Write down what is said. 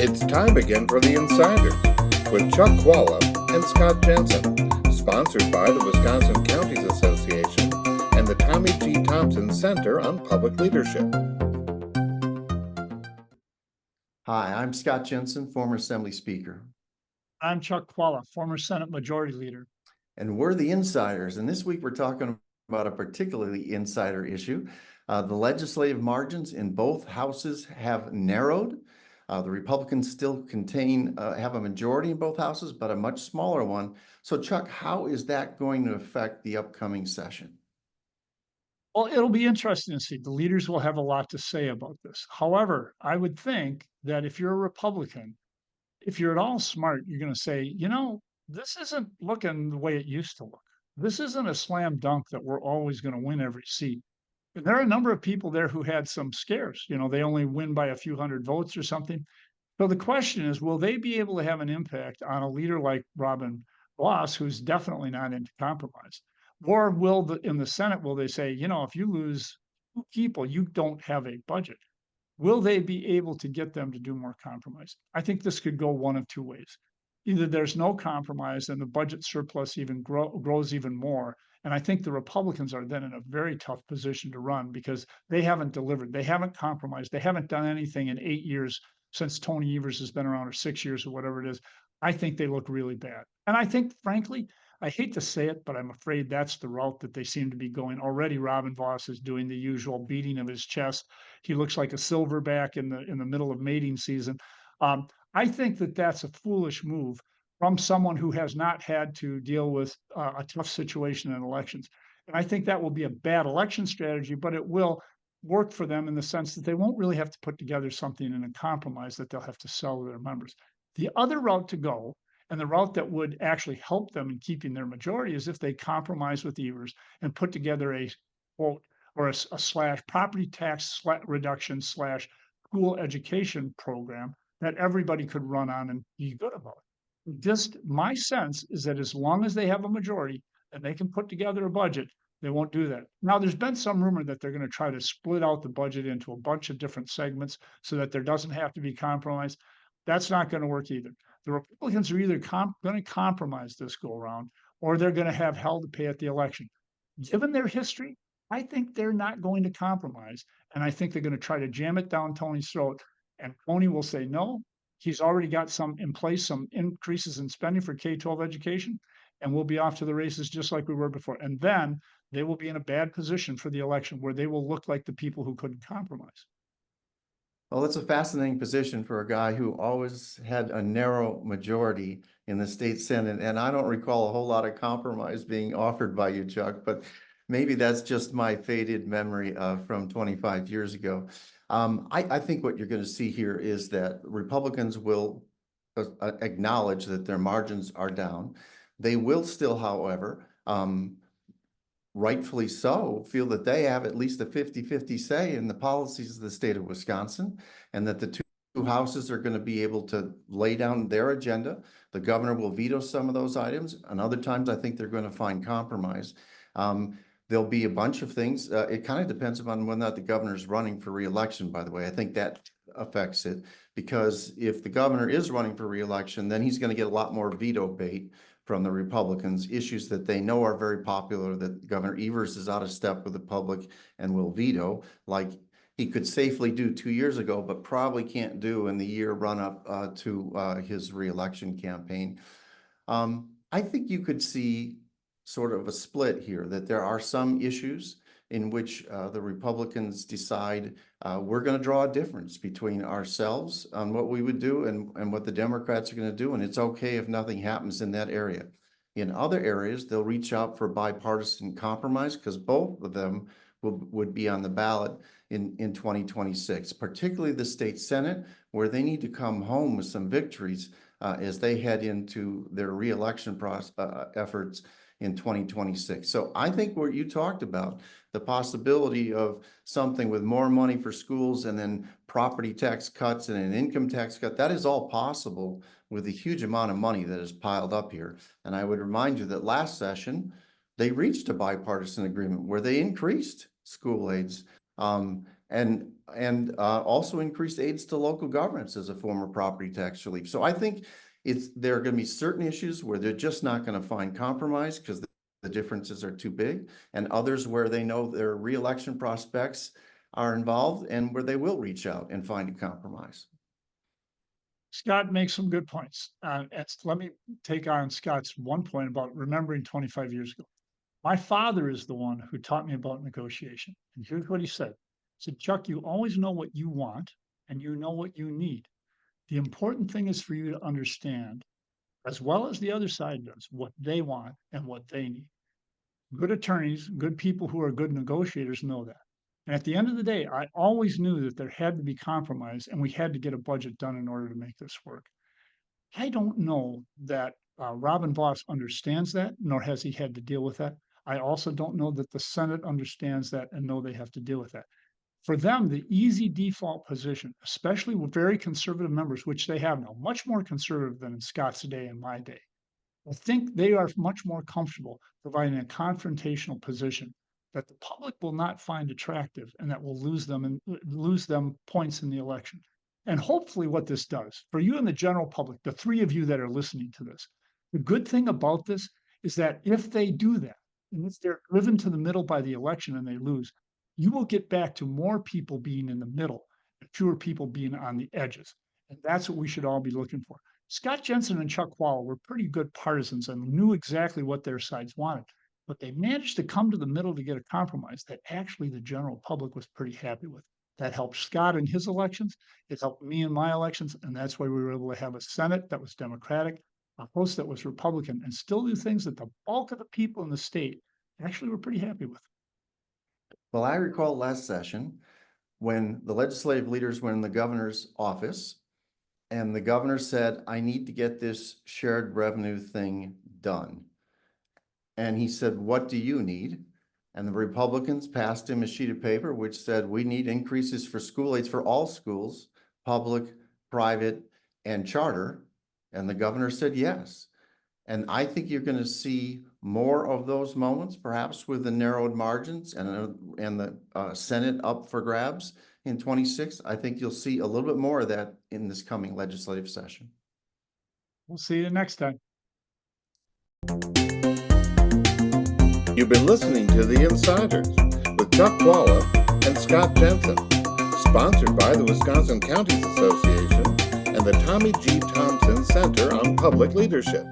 It's time again for the Insiders with Chuck Chvala and Scott Jensen, sponsored by the Wisconsin Counties Association and the Tommy G. Thompson Center on Public Leadership. Hi, I'm Scott Jensen, former Assembly Speaker. I'm Chuck Chvala, former Senate Majority Leader. And we're the Insiders. And this week we're talking about a particularly insider issue. The legislative margins in both houses have narrowed. The Republicans still have a majority in both houses, but a much smaller one. So Chuck, how is that going to affect the upcoming session? Well, it'll be interesting to see. The leaders will have a lot to say about this. However, I would think that if you're a Republican, if you're at all smart, you're going to say, this isn't looking the way it used to look. This isn't a slam dunk that we're always going to win every seat. And there are a number of people there who had some scares. They only win by a few hundred votes or something. So the question is, will they be able to have an impact on a leader like Robin Vos, who's definitely not into compromise? Or in the Senate, will they say, if you lose 2 people, you don't have a budget? Will they be able to get them to do more compromise? I think this could go one of 2 ways. Either there's no compromise and the budget surplus even grows even more. And I think the Republicans are then in a very tough position to run because they haven't delivered. They haven't compromised. They haven't done anything in 8 years since Tony Evers has been around, or 6 years or whatever it is. I think they look really bad. And I think, frankly, I hate to say it, but I'm afraid that's the route that they seem to be going. Already, Robin Vos is doing the usual beating of his chest. He looks like a silverback in the middle of mating season. I think that that's a foolish move from someone who has not had to deal with a tough situation in elections. And I think that will be a bad election strategy, but it will work for them in the sense that they won't really have to put together something in a compromise that they'll have to sell to their members. The other route to go, and the route that would actually help them in keeping their majority, is if they compromise with Evers and put together a quote or a slash property tax reduction / school education program that everybody could run on and be good about. Just my sense is that as long as they have a majority and they can put together a budget, they won't do that. Now, there's been some rumor that they're going to try to split out the budget into a bunch of different segments so that there doesn't have to be compromise. That's not going to work either. The Republicans are either going to compromise this go around, or they're going to have hell to pay at the election. Given their history, I think they're not going to compromise. And I think they're going to try to jam it down Tony's throat. And Tony will say no. He's already got some increases in spending for K-12 education, and we'll be off to the races just like we were before. And then they will be in a bad position for the election where they will look like the people who couldn't compromise. Well, that's a fascinating position for a guy who always had a narrow majority in the state Senate. And I don't recall a whole lot of compromise being offered by you, Chuck, but maybe that's just my faded memory from 25 years ago. I think what you're going to see here is that Republicans will acknowledge that their margins are down. They will still, however, rightfully so, feel that they have at least a 50-50 say in the policies of the state of Wisconsin, and that the two houses are going to be able to lay down their agenda. The governor will veto some of those items, and other times I think they're going to find compromise. There'll be a bunch of things. It kind of depends upon whether or not the governor is running for re-election, by the way. I think that affects it, because if the governor is running for re-election, then he's going to get a lot more veto bait from the Republicans, issues that they know are very popular, that Governor Evers is out of step with the public and will veto, like he could safely do 2 years ago, but probably can't do in the year run up to his re-election campaign. I think you could see sort of a split here, that there are some issues in which the Republicans decide we're going to draw a difference between ourselves on what we would do and what the Democrats are going to do. And it's okay if nothing happens in that area. In other areas, they'll reach out for bipartisan compromise, because both of them would be on the ballot in 2026, particularly the state Senate, where they need to come home with some victories as they head into their re-election efforts in 2026. So I think what you talked about, the possibility of something with more money for schools and then property tax cuts and an income tax cut, that is all possible with the huge amount of money that is piled up here. And I would remind you that last session, they reached a bipartisan agreement where they increased school aids and also increased aids to local governments as a form of property tax relief. So I think there are going to be certain issues where they're just not going to find compromise because the differences are too big, and others where they know their reelection prospects are involved and where they will reach out and find a compromise. Scott makes some good points. Let me take on Scott's one point about remembering 25 years ago. My father is the one who taught me about negotiation. And here's what he said. He said, Chuck, you always know what you want and you know what you need. The important thing is for you to understand, as well as the other side does, what they want and what they need. Good attorneys, good people who are good negotiators know that. And at the end of the day, I always knew that there had to be compromise and we had to get a budget done in order to make this work. I don't know that Robin Voss understands that, nor has he had to deal with that. I also don't know that the Senate understands that and know they have to deal with that. For them, the easy default position, especially with very conservative members, which they have now, much more conservative than in Scott's day and my day, I think they are much more comfortable providing a confrontational position that the public will not find attractive and that will lose them points in the election. And hopefully what this does for you and the general public, the three of you that are listening to this, the good thing about this is that if they do that, and if they're driven to the middle by the election and they lose, you will get back to more people being in the middle and fewer people being on the edges. And that's what we should all be looking for. Scott Jensen and Chuck Chvala were pretty good partisans and knew exactly what their sides wanted. But they managed to come to the middle to get a compromise that actually the general public was pretty happy with. That helped Scott in his elections. It helped me in my elections. And that's why we were able to have a Senate that was Democratic, a House that was Republican, and still do things that the bulk of the people in the state actually were pretty happy with. Well, I recall last session when the legislative leaders were in the governor's office and the governor said, I need to get this shared revenue thing done. And he said, what do you need? And the Republicans passed him a sheet of paper which said, we need increases for school aids for all schools, public, private, and charter. And the governor said yes. And I think you're going to see more of those moments, perhaps with the narrowed margins and the Senate up for grabs in 26. I think you'll see a little bit more of that in this coming legislative session. We'll see you next time. You've been listening to The Insiders with Chuck Chvala and Scott Jensen, sponsored by the Wisconsin Counties Association and the Tommy G. Thompson Center on Public Leadership.